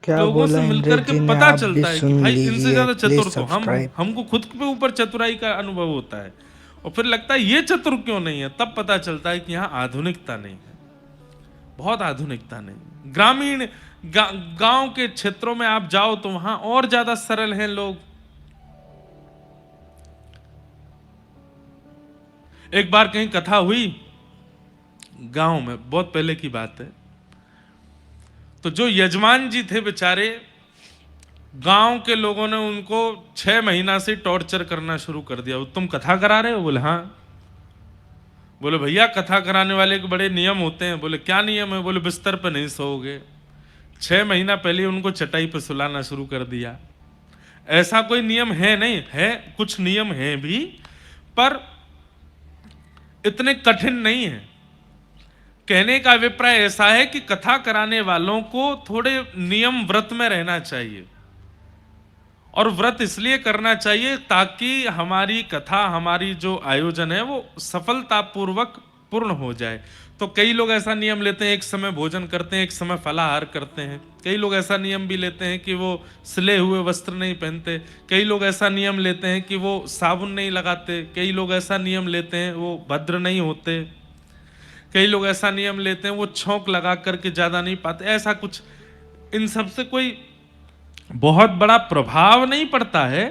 क्या लोगों से बोला मिलकर इंद्रजीत के जी ने, पता आप भी चलता है कि सुन भाई इनसे लीजिए, ज्यादा प्लीज चतुर तो सब्सक्राइब। हमको खुद के ऊपर चतुराई का अनुभव होता है, और फिर लगता है ये चतुर क्यों नहीं है, तब पता चलता है कि यहाँ आधुनिकता नहीं है, बहुत आधुनिकता नहीं। ग्रामीण गांव के क्षेत्रों में आप जाओ तो वहां और ज्यादा सरल हैं लोग। एक बार कहीं कथा हुई गांव में, बहुत पहले की बात है। तो जो यजमान जी थे बेचारे, गांव के लोगों ने उनको 6 महीना से टॉर्चर करना शुरू कर दिया। तुम कथा करा रहे हो? बोले हाँ। बोले भैया कथा कराने वाले के बड़े नियम होते हैं। बोले क्या नियम है? बोले बिस्तर पे नहीं सोओगे। 6 महीना पहले उनको चटाई पे सुलाना शुरू कर दिया। ऐसा कोई नियम है नहीं है, कुछ नियम है भी, पर इतने कठिन नहीं है। कहने का अभिप्राय ऐसा है कि कथा कराने वालों को थोड़े नियम व्रत में रहना चाहिए, और व्रत इसलिए करना चाहिए ताकि हमारी कथा, हमारी जो आयोजन है वो सफलतापूर्वक पूर्ण हो जाए। तो कई लोग ऐसा नियम लेते हैं, एक समय भोजन करते हैं, एक समय फलाहार करते हैं। कई लोग ऐसा नियम भी लेते हैं कि वो सिले हुए वस्त्र नहीं पहनते। कई लोग ऐसा नियम लेते हैं कि वो साबुन नहीं लगाते। कई लोग ऐसा नियम लेते हैं वो भद्र नहीं होते। कई लोग ऐसा नियम लेते हैं वो छौंक लगा करके ज्यादा नहीं पाते। ऐसा कुछ इन सब से कोई बहुत बड़ा प्रभाव नहीं पड़ता है,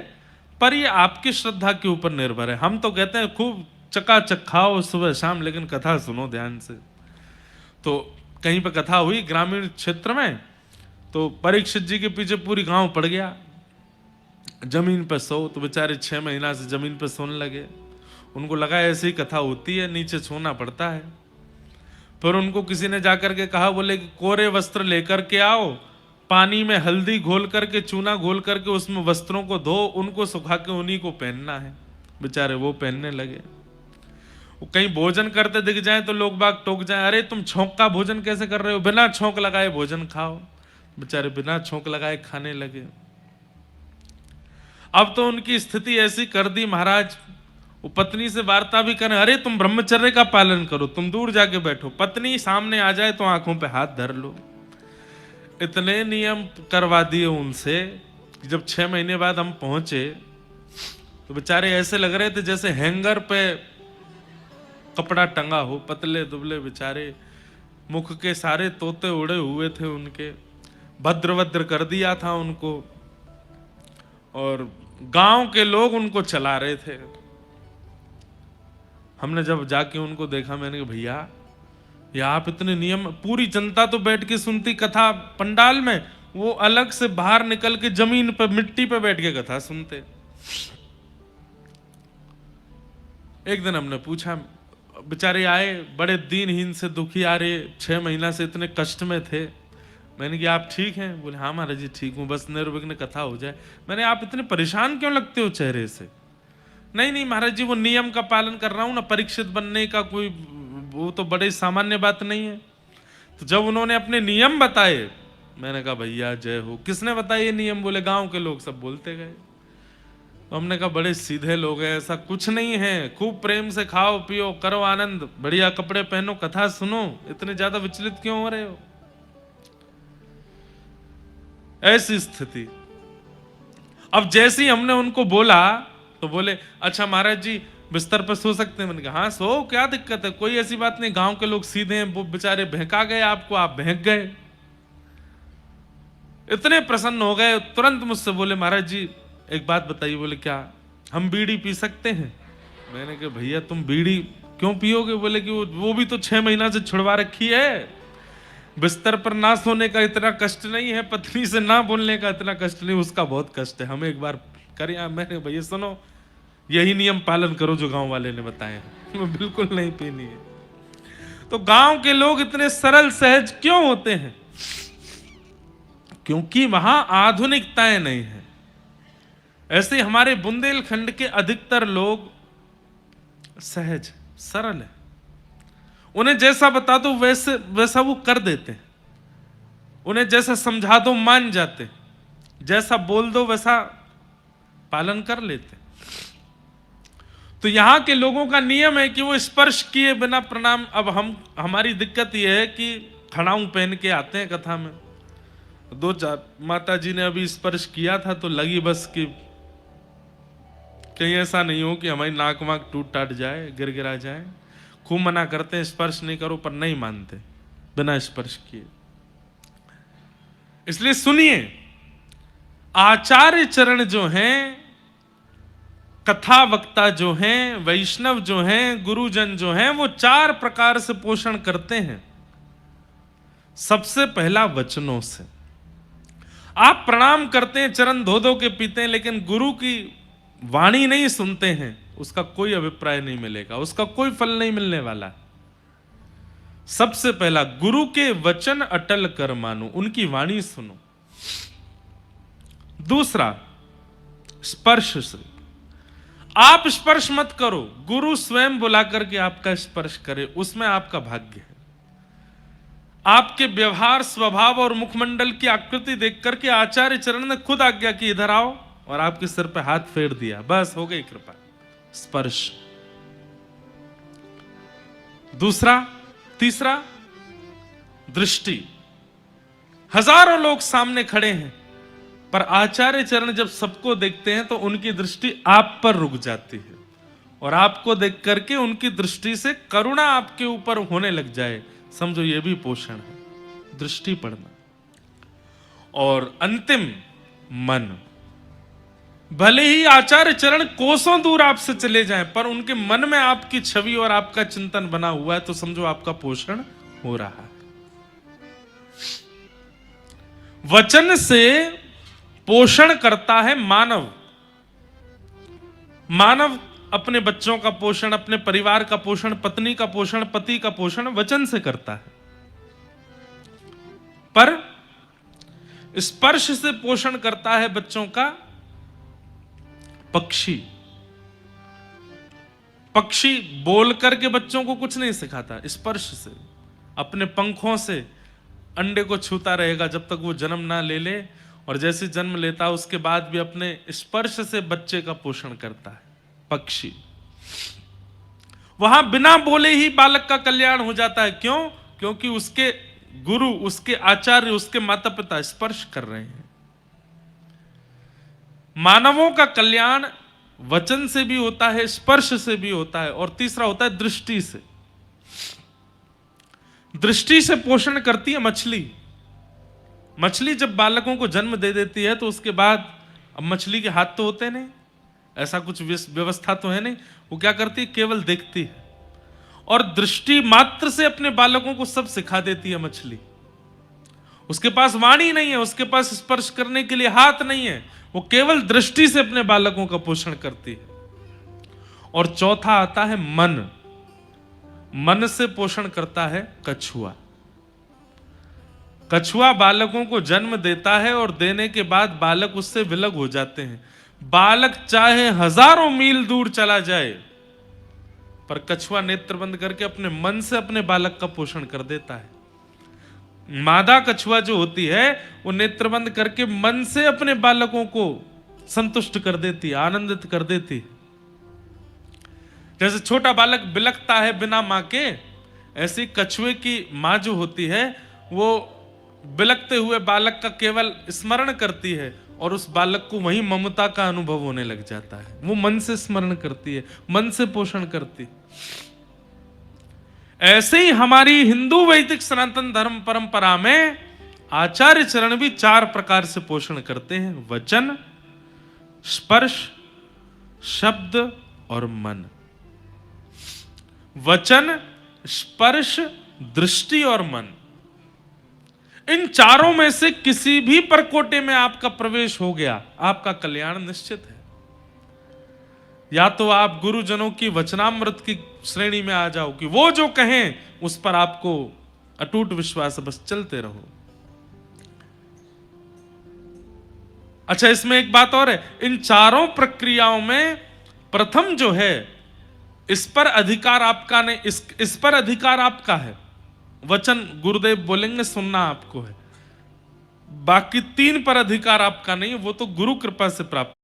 पर ये आपकी श्रद्धा के ऊपर निर्भर है। हम तो कहते हैं खूब चकाचक खाओ सुबह शाम, लेकिन कथा सुनो ध्यान से। तो कहीं पर कथा हुई ग्रामीण क्षेत्र में, तो परीक्षित जी के पीछे पूरी गांव पड़ गया, जमीन पर सो। तो बेचारे 6 महीना से जमीन पर सोने लगे। उनको लगा ऐसी ही कथा होती है, नीचे सोना पड़ता है। फिर उनको किसी ने जाकर के कहा, बोले कि कोरे वस्त्र लेकर के आओ, पानी में हल्दी घोल करके, चूना घोल करके उसमें वस्त्रों को धो, उनको सुखा के उन्हीं को पहनना है। बेचारे वो पहनने लगे। वो कहीं भोजन करते दिख जाए तो लोग बाग टोक जाए, अरे तुम छौंक का भोजन कैसे कर रहे हो, बिना छौंक लगाए भोजन खाओ। बेचारे बिना छौंक लगाए खाने लगे। अब तो उनकी स्थिति ऐसी कर दी महाराज, वो पत्नी से वार्ता भी करें, अरे तुम ब्रह्मचर्य का पालन करो, तुम दूर जाके बैठो, पत्नी सामने आ जाए तो आंखों पे हाथ धर लो। इतने नियम करवा दिए उनसे कि जब 6 महीने बाद हम पहुंचे तो बेचारे ऐसे लग रहे थे जैसे हैंगर पे कपड़ा टंगा हो, पतले दुबले बेचारे, मुख के सारे तोते उड़े हुए थे उनके, भद्र भद्र कर दिया था उनको, और गांव के लोग उनको चला रहे थे। हमने जब जाके उनको देखा, मैंने कहा भैया ये आप इतने नियम, पूरी जनता तो बैठ के सुनती कथा पंडाल में, वो अलग से बाहर निकल के जमीन पे मिट्टी पे बैठ के कथा सुनते। एक दिन हमने पूछा, बेचारे आए बड़े दीनहीन से, दुखी आ रहे, 6 महीना से इतने कष्ट में थे। मैंने कहा आप ठीक हैं? बोले हाँ महाराज जी ठीक हूँ, बस निर्विघ्न कथा हो जाए। मैंने, आप इतने परेशान क्यों लगते हो चेहरे से? नहीं नहीं महाराज जी, वो नियम का पालन कर रहा हूं ना, परीक्षित बनने का कोई वो तो बड़े सामान्य बात नहीं है। तो जब उन्होंने अपने नियम बताए, मैंने कहा भैया जय हो। किसने बताए ये नियम? बोले गांव के लोग सब बोलते गए। तो हमने कहा बड़े सीधे लोग हैं, ऐसा कुछ नहीं है, खूब प्रेम से खाओ पियो, करो आनंद, बढ़िया कपड़े पहनो, कथा सुनो, इतने ज्यादा विचलित क्यों हो रहे हो? ऐसी स्थिति। अब जैसे ही हमने उनको बोला तो बोले अच्छा महाराज जी बिस्तर पर सो सकते हैं। मैंने कहा हाँ सो, क्या दिक्कत है, कोई ऐसी बात नहीं, गांव के लोग सीधे हैं, वो बेचारे बहका गए आपको, आप बहक गए। इतने प्रसन्न हो गए, तुरंत मुझसे बोले महाराज जी एक बात बताइए। बोले क्या? हम बीड़ी पी सकते हैं? मैंने कहा भैया तुम बीड़ी क्यों पियोगे? बोले कि वो भी तो 6 महीना से छुड़वा रखी है। बिस्तर पर ना सोने का इतना कष्ट नहीं है, पत्नी से ना बोलने का इतना कष्ट नहीं, उसका बहुत कष्ट है, हमें एक बार करें। मैंने भैया सुनो, यही नियम पालन करो जो गांव वाले ने बताए हैं, बिल्कुल नहीं पीनी है। तो गांव के लोग इतने सरल सहज क्यों होते हैं? क्योंकि वहां आधुनिकताएं नहीं है। ऐसे हमारे बुंदेलखंड के अधिकतर लोग सहज सरल है, उन्हें जैसा बता दो वैसे वैसा वो कर देते हैं, उन्हें जैसा समझा दो मान जाते, जैसा बोल दो वैसा पालन कर लेते। तो यहां के लोगों का नियम है कि वो स्पर्श किए बिना प्रणाम। अब हमारी दिक्कत यह है कि खड़ाऊं पहन के आते हैं कथा में, दो चार माता जी ने अभी स्पर्श किया था तो लगी बस कि कहीं ऐसा नहीं हो कि हमारी नाक वाक टूट टाट जाए, गिर गिरा जाए। खूब मना करते हैं स्पर्श नहीं करो, पर नहीं मानते बिना स्पर्श किए। इसलिए सुनिए, आचार्य चरण जो हैं, कथा वक्ता जो हैं, वैष्णव जो हैं, गुरुजन जो हैं, वो चार प्रकार से पोषण करते हैं। सबसे पहला वचनों से। आप प्रणाम करते हैं, चरण धो धो के पीते हैं, लेकिन गुरु की वाणी नहीं सुनते हैं, उसका कोई अभिप्राय नहीं मिलेगा, उसका कोई फल नहीं मिलने वाला। सबसे पहला, गुरु के वचन अटल कर मानो, उनकी वाणी सुनो। दूसरा, स्पर्श से। आप स्पर्श मत करो, गुरु स्वयं बुला करके आपका स्पर्श करे, उसमें आपका भाग्य है। आपके व्यवहार, स्वभाव और मुखमंडल की आकृति देख करके आचार्य चरण ने खुद आज्ञा की, इधर आओ, और आपके सिर पे हाथ फेर दिया, बस हो गई कृपा। स्पर्श। दूसरा, तीसरा, दृष्टि। हजारों लोग सामने खड़े हैं, पर आचार्य चरण जब सबको देखते हैं तो उनकी दृष्टि आप पर रुक जाती है, और आपको देख करके उनकी दृष्टि से करुणा आपके ऊपर होने लग जाए, समझो ये भी पोषण है, दृष्टि पड़ना। और अंतिम, मन। भले ही आचार्य चरण कोसों दूर आपसे चले जाएं, पर उनके मन में आपकी छवि और आपका चिंतन बना हुआ है, तो समझो आपका पोषण हो रहा है। वचन से पोषण करता है मानव। मानव अपने बच्चों का पोषण, अपने परिवार का पोषण, पत्नी का पोषण, पति का पोषण वचन से करता है। पर स्पर्श से पोषण करता है बच्चों का पक्षी। पक्षी बोल करके बच्चों को कुछ नहीं सिखाता, स्पर्श से, अपने पंखों से अंडे को छूता रहेगा जब तक वो जन्म ना ले ले, और जैसे जन्म लेता है उसके बाद भी अपने स्पर्श से बच्चे का पोषण करता है पक्षी। वहां बिना बोले ही बालक का कल्याण हो जाता है। क्यों? क्योंकि उसके गुरु, उसके आचार्य, उसके माता पिता स्पर्श कर रहे हैं। मानवों का कल्याण वचन से भी होता है, स्पर्श से भी होता है, और तीसरा होता है दृष्टि से। दृष्टि से पोषण करती है मछली। मछली जब बालकों को जन्म दे देती है तो उसके बाद, अब मछली के हाथ तो होते नहीं, ऐसा कुछ व्यवस्था तो है नहीं, वो क्या करती है? केवल देखती है, और दृष्टि मात्र से अपने बालकों को सब सिखा देती है मछली। उसके पास वाणी नहीं है, उसके पास स्पर्श करने के लिए हाथ नहीं है, वो केवल दृष्टि से अपने बालकों का पोषण करती है। और चौथा आता है मन। मन से पोषण करता है कछुआ। कछुआ बालकों को जन्म देता है, और देने के बाद बालक उससे विलग हो जाते हैं। बालक चाहे हजारों मील दूर चला जाए, पर कछुआ नेत्र बंद करके अपने मन से अपने बालक का पोषण कर देता है। मादा कछुआ जो होती है वो नेत्र बंद करके मन से अपने बालकों को संतुष्ट कर देती है, आनंदित कर देती है। जैसे छोटा बालक बिलखता है बिना मां के, ऐसी कछुए की मां जो होती है वो बिलखते हुए बालक का केवल स्मरण करती है, और उस बालक को वही ममता का अनुभव होने लग जाता है। वो मन से स्मरण करती है, मन से पोषण करती है। ऐसे ही हमारी हिंदू वैदिक सनातन धर्म परंपरा में आचार्य चरण भी चार प्रकार से पोषण करते हैं: वचन, स्पर्श, शब्द और मन। वचन, स्पर्श, दृष्टि और मन, इन चारों में से किसी भी परकोटे में आपका प्रवेश हो गया, आपका कल्याण निश्चित है। या तो आप गुरुजनों की वचनामृत की श्रेणी में आ जाओ कि वो जो कहें उस पर आपको अटूट विश्वास है, बस चलते रहो। अच्छा, इसमें एक बात और है, इन चारों प्रक्रियाओं में प्रथम जो है, इस पर अधिकार आपका नहीं, इस पर अधिकार आपका है। वचन गुरुदेव बोलेंगे, सुनना आपको है। बाकी तीन पर अधिकार आपका नहीं, वो तो गुरु कृपा से प्राप्त।